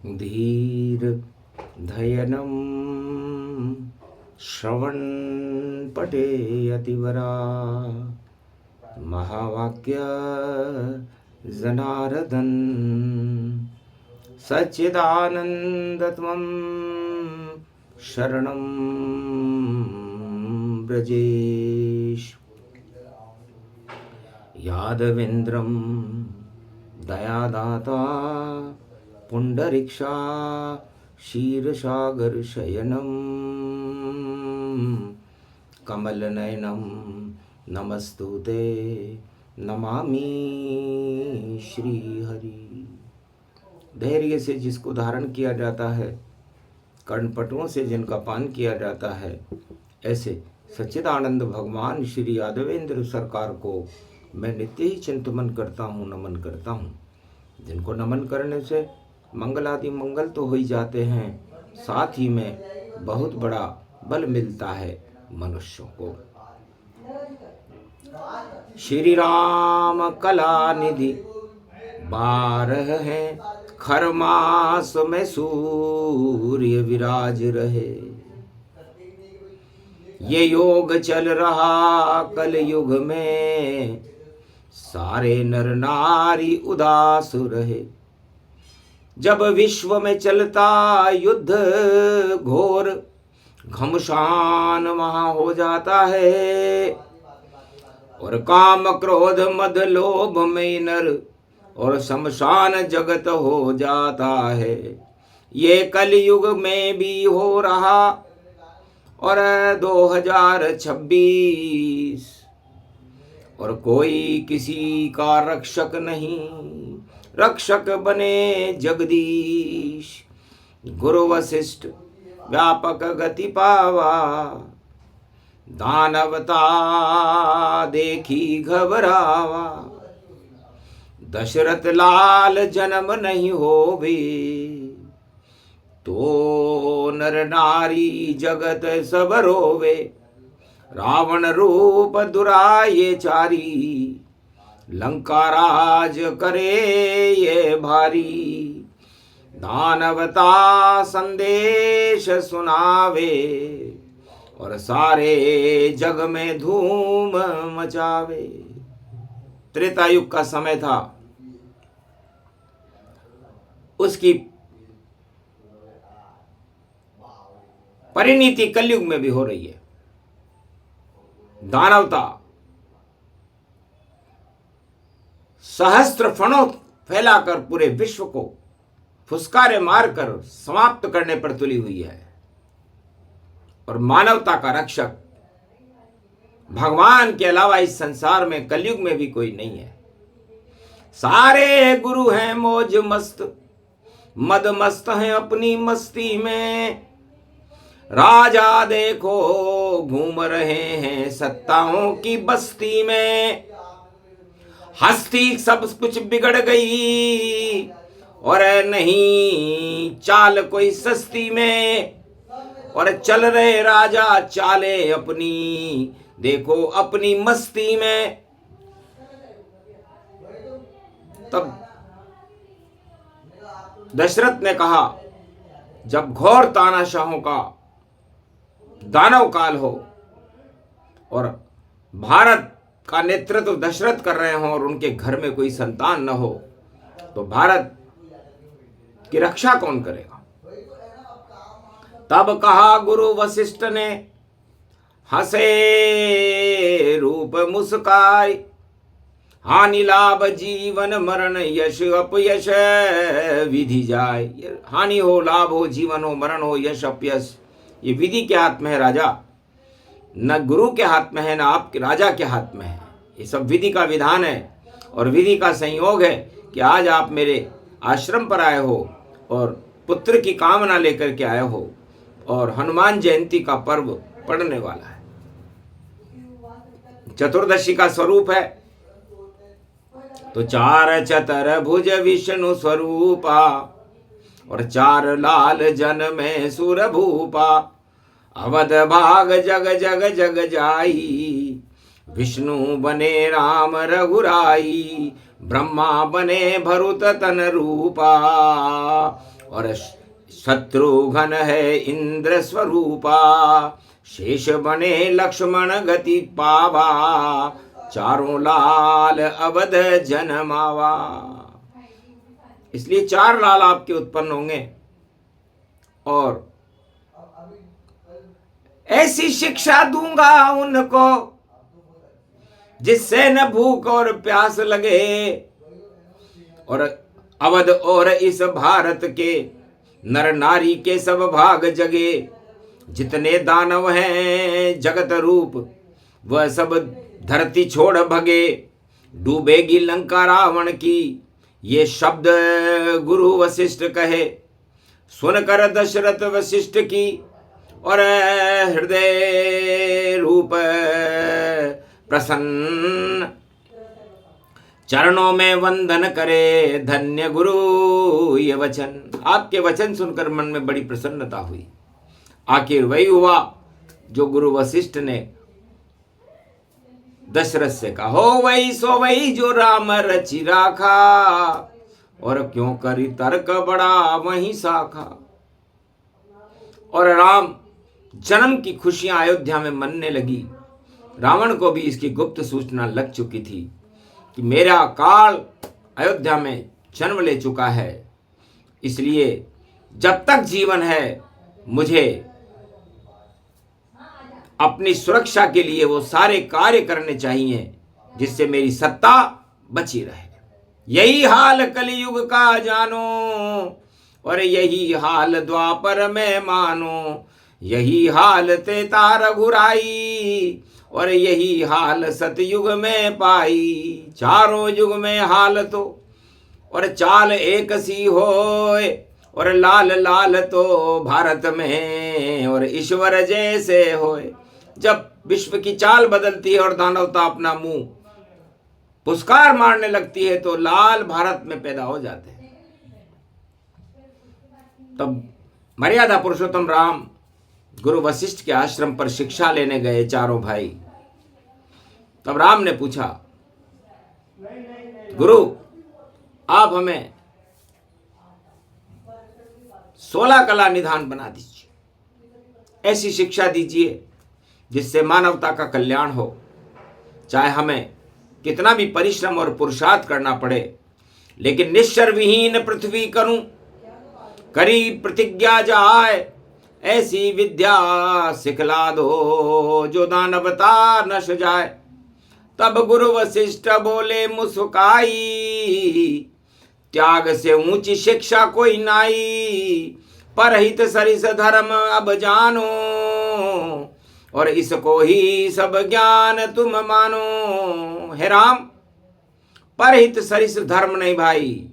धीर धयनं श्रवण पटे अतिवरा महावाक्य जनार्दन सच्चिदानन्दत्वं शरणं ब्रजेश यादवेन्द्रं दयादाता पुंडरीक्षा क्षीरसागरशयनं कमलनयनं नमस्तुते नमामि श्रीहरि। धैर्य से जिसको धारण किया जाता है, कर्णपटुओं से जिनका पान किया जाता है, ऐसे सच्चिदानंद भगवान श्री यादवेंद्र सरकार को मैं नित्य ही चिंतन करता हूँ, नमन करता हूँ। जिनको नमन करने से मंगल आदि मंगल तो हो ही जाते हैं, साथ ही में बहुत बड़ा बल मिलता है मनुष्यों को। श्री राम कला निधि 12 हैं, खर मास में सूर्य विराज रहे। ये योग चल रहा कल युग में, सारे नर नारी उदास रहे। जब विश्व में चलता युद्ध घोर, घमसान वहां हो जाता है। और काम क्रोध मद लोभ में नर और शमशान जगत हो जाता है। ये कलयुग में भी हो रहा और 2026, और कोई किसी का रक्षक नहीं, रक्षक बने जगदीश। गुरु वशिष्ठ व्यापक गति पावा, दानवता देखी घबरावा। दशरथ लाल जन्म नहीं होवे, तो नर नारी जगत सब रोवे। रावण रूप दुराये चारी, लंका राज करे ये भारी। दानवता संदेश सुनावे, और सारे जग में धूम मचावे। त्रेता युग का समय था, उसकी परिणति कलयुग में भी हो रही है। दानवता सहस्त्र फणों फैलाकर पूरे विश्व को फुसकारे मारकर समाप्त करने पर तुली हुई है। और मानवता का रक्षक भगवान के अलावा इस संसार में कलयुग में भी कोई नहीं है। सारे गुरु हैं मौज मस्त, मद मस्त हैं अपनी मस्ती में। राजा देखो घूम रहे हैं सत्ताओं की बस्ती में। हस्ती सब कुछ बिगड़ गई, और नहीं चाल कोई सस्ती में। और चल रहे राजा चाले अपनी, देखो अपनी मस्ती में। तब दशरथ ने कहा, जब घोर तानाशाहों का दानव काल हो और भारत का नेतृत्व दशरथ कर रहे हों और उनके घर में कोई संतान न हो, तो भारत की रक्षा कौन करेगा। तब कहा गुरु वशिष्ठ ने, हंसे रूप मुस्काई। हानि लाभ जीवन मरण यश अपयश विधि जाय। हानि हो, लाभ हो, जीवन हो, मरण हो, यश अपयश, ये विधि के हाथ में है राजा। न गुरु के हाथ में है, न आपके राजा के हाथ में है। ये सब विधि का विधान है और विधि का संयोग है कि आज आप मेरे आश्रम पर आए हो और पुत्र की कामना लेकर के आए हो, और हनुमान जयंती का पर्व पड़ने वाला है। चतुर्दशी का स्वरूप है। तो 4 चतर भुज विष्णु स्वरूपा, और 4 लाल जन में सुर भूपा। अवध भाग जग जग जग जाई, विष्णु बने राम रघुराई। ब्रह्मा बने भरुत तन रूपा, और शत्रुघ्न है इंद्र स्वरूपा, शेष बने लक्ष्मण गति पावा, चारों लाल अवध जनमावा। इसलिए 4 लाल आपके उत्पन्न होंगे और ऐसी शिक्षा दूंगा उनको जिससे न भूख और प्यास लगे, और अवध और इस भारत के नर नारी के सब भाग जगे। जितने दानव हैं जगत रूप वह सब धरती छोड़ भगे, डूबेगी लंका रावण की ये शब्द गुरु वशिष्ठ कहे। सुनकर दशरथ वशिष्ठ की और हृदय रूप प्रसन्न, चरणों में वंदन करे धन्य गुरु ये वचन। आपके वचन सुनकर मन में बड़ी प्रसन्नता हुई। आखिर वही हुआ जो गुरु वशिष्ठ ने दशरथ से कहा, हो वही सो वही जो राम रचि राखा, और क्यों करी तर्क बड़ा वही साखा। और राम जन्म की खुशियां अयोध्या में मनने लगी। रावण को भी इसकी गुप्त सूचना लग चुकी थी कि मेरा काल अयोध्या में जन्म ले चुका है, इसलिए जब तक जीवन है मुझे अपनी सुरक्षा के लिए वो सारे कार्य करने चाहिए जिससे मेरी सत्ता बची रहे। यही हाल कलयुग का जानो, और यही हाल द्वापर में मानो, यही हाल त्रेता रघुराई, और यही हाल सतयुग में पाई। चारों युग में हाल तो और चाल एक सी होए, और लाल लाल तो भारत में और ईश्वर जैसे होए। जब विश्व की चाल बदलती है और दानवता अपना मुंह पुरस्कार मारने लगती है तो लाल भारत में पैदा हो जाते हैं। तब मर्यादा पुरुषोत्तम राम गुरु वशिष्ठ के आश्रम पर शिक्षा लेने गए चारों भाई। तब राम ने पूछा, गुरु आप हमें 16 कला निधान बना दीजिए, ऐसी शिक्षा दीजिए जिससे मानवता का कल्याण हो। चाहे हमें कितना भी परिश्रम और पुरुषार्थ करना पड़े, लेकिन निश्चर विहीन पृथ्वी करूं, करी प्रतिज्ञा जाए, ऐसी विद्या सिखला दो जो दानवता नश जाए। तब गुरु वशिष्ठ बोले मुस्काई, त्याग से ऊंची शिक्षा कोई नाई, परहित सरिस धर्म अब जानो, और इसको ही सब ज्ञान तुम मानो। हे राम, परहित सरिस धर्म नहीं भाई,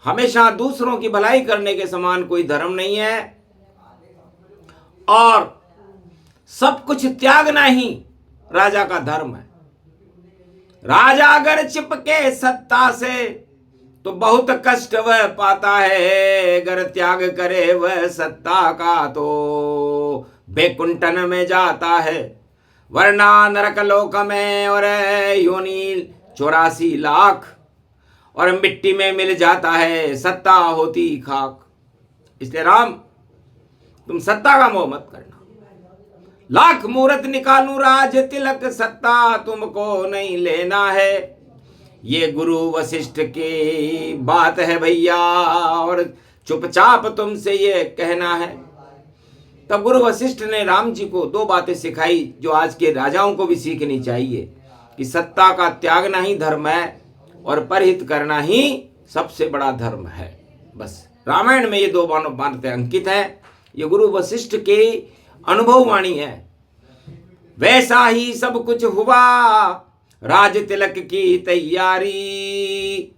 हमेशा दूसरों की भलाई करने के समान कोई धर्म नहीं है, और सब कुछ त्यागना ही राजा का धर्म है। राजा अगर चिपके सत्ता से तो बहुत कष्ट वह पाता है, अगर त्याग करे वह सत्ता का तो बैकुंठन में जाता है। वरना नरक लोक में और योनि 84 लाख, और मिट्टी में मिल जाता है सत्ता होती खाक। इसलिए राम, तुम सत्ता का मोह मत करना। लाख मूरत निकालूं राज तिलक, सत्ता तुमको नहीं लेना है। ये गुरु वशिष्ठ की बात है भैया, और चुपचाप तुमसे ये कहना है। तब गुरु वशिष्ठ ने राम जी को 2 बातें सिखाई जो आज के राजाओं को भी सीखनी चाहिए, कि सत्ता का त्यागना ही धर्म है और परहित करना ही सबसे बड़ा धर्म है। बस रामायण में ये 2 बातें अंकित हैं। ये गुरु वशिष्ठ के अनुभव वाणी है। वैसा ही सब कुछ हुआ, राज तिलक की तैयारी,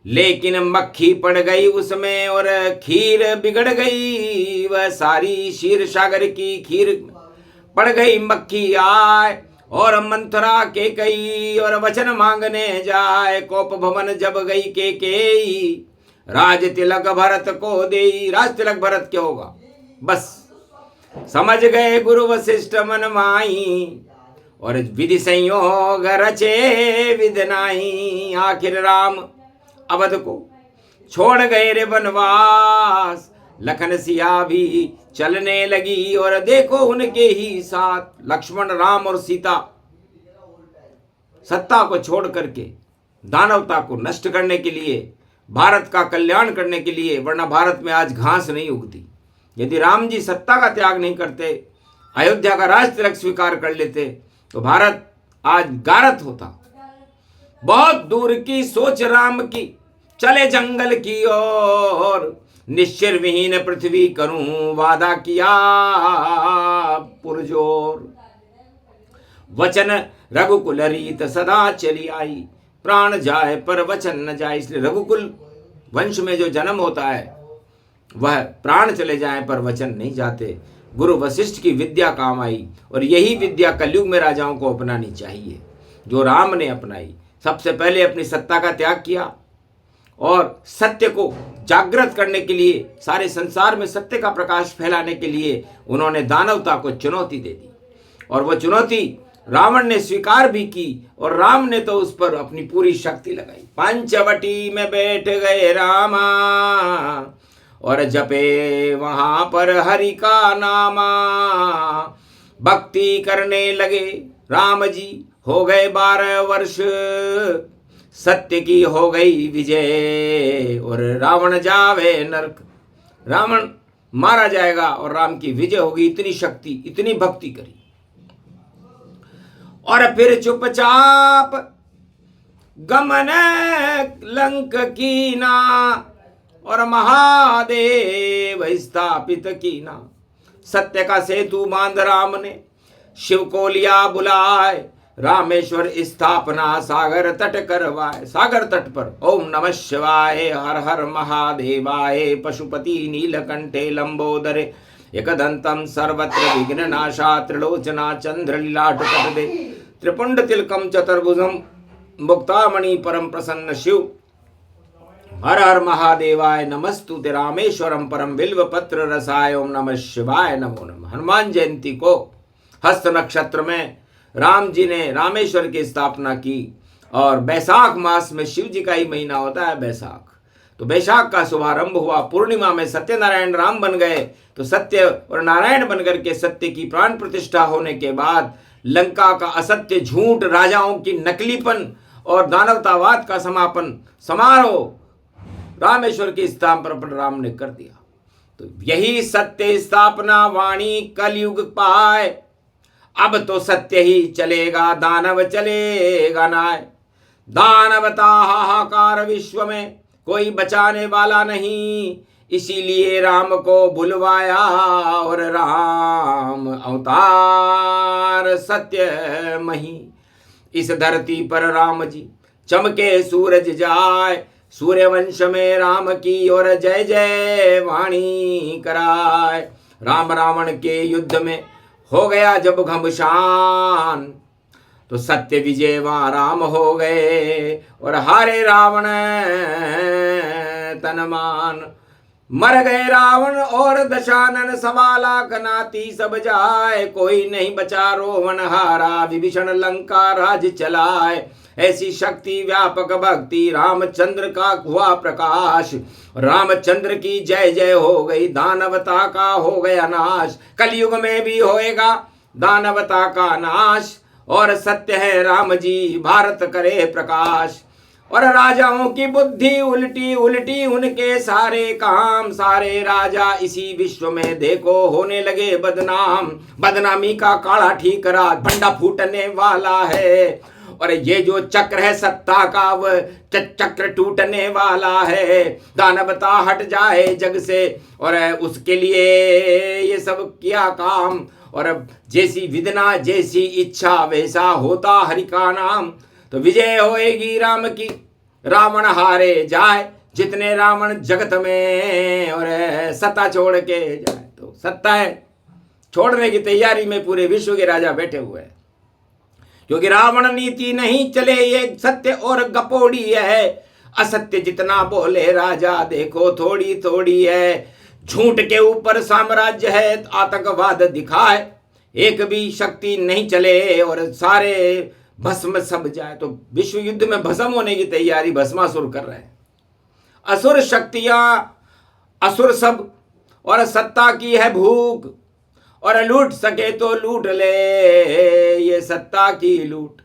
लेकिन मक्खी पड़ गई उसमें और खीर बिगड़ गई वह सारी। क्षीर सागर की खीर पड़ गई मक्खी आए, और मंथरा के कई और वचन मांगने जाए। कोप भवन जब गई के राज तिलक भरत को देई। राज तिलक भरत क्या होगा, बस समझ गए गुरु वशिष्ठ मन माई, और विधि संयोग रचे विधि नाई। आखिर राम अवध को छोड़ गए रे वनवास। लखन सिया भी चलने लगी और देखो उनके ही साथ लक्ष्मण, राम और सीता सत्ता को छोड़ करके दानवता को नष्ट करने के लिए, भारत का कल्याण करने के लिए, वरना भारत में आज घास नहीं उगती। यदि राम जी सत्ता का त्याग नहीं करते, अयोध्या का राज तिलक स्वीकार कर लेते, तो भारत आज गारत होता। बहुत दूर की सोच राम की, चले जंगल की ओर, निश्चिर विहीन पृथ्वी करूं वादा किया पुरजोर। वचन रघुकुल रीत सदा चली आई, प्राण जाए पर वचन न जाए। इसलिए रघुकुल वंश में जो जन्म होता है वह प्राण चले जाएं पर वचन नहीं जाते। गुरु वशिष्ठ की विद्या काम आई, और यही विद्या कलयुग में राजाओं को अपनानी चाहिए, जो राम ने अपनाई। सबसे पहले अपनी सत्ता का त्याग किया और सत्य को जागृत करने के लिए, सारे संसार में सत्य का प्रकाश फैलाने के लिए उन्होंने दानवता को चुनौती दे दी। और वह चुनौती रावण ने स्वीकार भी की, और राम ने तो उस पर अपनी पूरी शक्ति लगाई। पंचवटी में बैठ गए रामा, और जपे वहां पर हरि का नामा। भक्ति करने लगे राम जी, हो गए 12 वर्ष, सत्य की हो गई विजय, और रावण जावे नरक। रावण मारा जाएगा और राम की विजय होगी। इतनी शक्ति, इतनी भक्ति करी। और फिर चुपचाप गमन लंक कीना, और महादेव स्थापित कीना। सत्य का सेतु बांध राम ने, शिव को लिया बुलाए, रामेश्वर स्थापना सागर तट करवाए। सागर तट पर ओम नमः शिवाय, हर हर महादेवाय, पशुपति नीलकंठे लंबोदरे, एकदंतम सर्वत्र विघ्ननाशा, त्रिलोचना चंद्रलीलाट तटदे, त्रिपुंड तिलकम चतुर्भुजम, मुक्तामणि परम प्रसन्न शिव। हर हर महादेवाय नमस्तुते, रामेश्वरम परम बिल्व पत्र रसाय, ओम नमः शिवाय, नमो नमः। हनुमान जयंती को हस्त नक्षत्र में राम जी ने रामेश्वर की स्थापना की, और बैसाख मास में शिव जी का ही महीना होता है बैसाख, तो बैसाख का शुभारंभ हुआ। पूर्णिमा में सत्यनारायण राम बन गए, तो सत्य और नारायण बनकर के सत्य की प्राण प्रतिष्ठा होने के बाद लंका का असत्य, झूठ, राजाओं की नकलीपन और दानवतावाद का समापन समारोह रामेश्वर की स्थापना पर राम ने कर दिया। तो यही सत्य स्थापना वाणी कलयुग पाए। अब तो सत्य ही चलेगा, दानव चलेगा नाय। दानवता हाहाकार विश्व में, कोई बचाने वाला नहीं, इसीलिए राम को बुलवाया, और राम अवतार सत्य मही। इस धरती पर राम जी चमके सूरज जाए, सूर्यवंश में राम की और जय जय वाणी कराए। राम रावण के युद्ध में हो गया जब घमशान, तो सत्य विजय वहां राम हो गए, और हारे रावण तनमान। मर गए रावण और दशानन, 1.25 लाख नाती सब जाए, कोई नहीं बचा रोवन हारा, विभीषण लंका राज चलाए। ऐसी शक्ति व्यापक भक्ति रामचंद्र का हुआ प्रकाश, रामचंद्र की जय जय हो गई, दानवता का हो गया नाश। कलयुग में भी होएगा दानवता का नाश, और सत्य है राम जी भारत करे प्रकाश। और राजाओं की बुद्धि उल्टी उल्टी, उनके सारे काम, सारे राजा इसी विश्व में देखो होने लगे बदनाम। बदनामी का काढ़ा ठीक रात भंडा फूटने वाला है, और ये जो चक्र है सत्ता का वह चक्र टूटने वाला है। दानवता हट जाए जग से, और उसके लिए ये सब किया काम, और जैसी विदना जैसी इच्छा वैसा होता हरि का नाम। तो विजय होएगी राम की, रावण हारे जाए, जितने रावण जगत में, और सत्ता छोड़ के जाए। तो सत्ता है छोड़ने की तैयारी में पूरे विश्व के राजा बैठे हुए हैं, क्योंकि रावण नीति नहीं चले, ये सत्य और गपोड़ी है। असत्य जितना बोले राजा देखो थोड़ी थोड़ी है। झूठ के ऊपर साम्राज्य है, आतंकवाद दिखाए, एक भी शक्ति नहीं चले, और सारे भस्म सब जाए। तो विश्व युद्ध में भस्म होने की तैयारी भस्मासुर कर रहे हैं। असुर शक्तियां, असुर सब, और सत्ता की है भूख, और लूट सके तो लूट ले, ये सत्ता की लूट।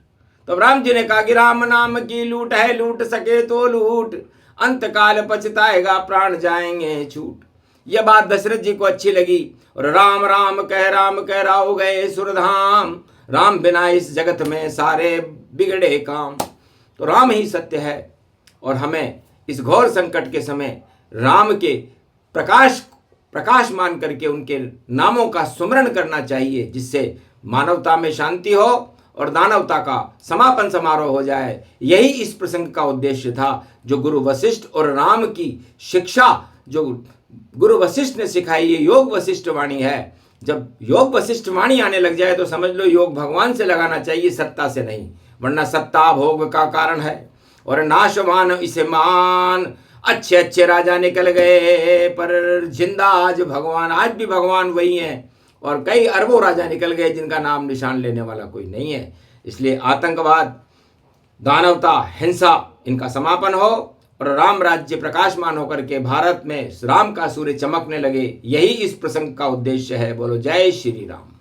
तो राम जी ने कहा कि राम नाम की लूट है, लूट सके तो लूट, अंत काल पछताएगा प्राण जाएंगे छूट। यह बात दशरथ जी को अच्छी लगी, और राम राम कह राव गए सुरधाम, राम बिना इस जगत में सारे बिगड़े काम। तो राम ही सत्य है, और हमें इस घोर संकट के समय राम के प्रकाश मान करके उनके नामों का सुमरण करना चाहिए, जिससे मानवता में शांति हो और दानवता का समापन समारोह हो जाए। यही इस प्रसंग का उद्देश्य था, जो गुरु वशिष्ठ और राम की शिक्षा जो गुरु वशिष्ठ ने सिखाई, ये योग वशिष्ठ वाणी है। जब योग वशिष्ठ वाणी आने लग जाए तो समझ लो योग भगवान से लगाना चाहिए, सत्ता से नहीं, वरना सत्ता भोग का कारण है और नाशवान इसे मान। अच्छे अच्छे राजा निकल गए, पर जिंदा आज भगवान, आज भी भगवान वही हैं, और कई अरबों राजा निकल गए जिनका नाम निशान लेने वाला कोई नहीं है। इसलिए आतंकवाद, दानवता, हिंसा, इनका समापन हो और राम राज्य प्रकाशमान होकर के भारत में राम का सूर्य चमकने लगे। यही इस प्रसंग का उद्देश्य है। बोलो जय श्री राम।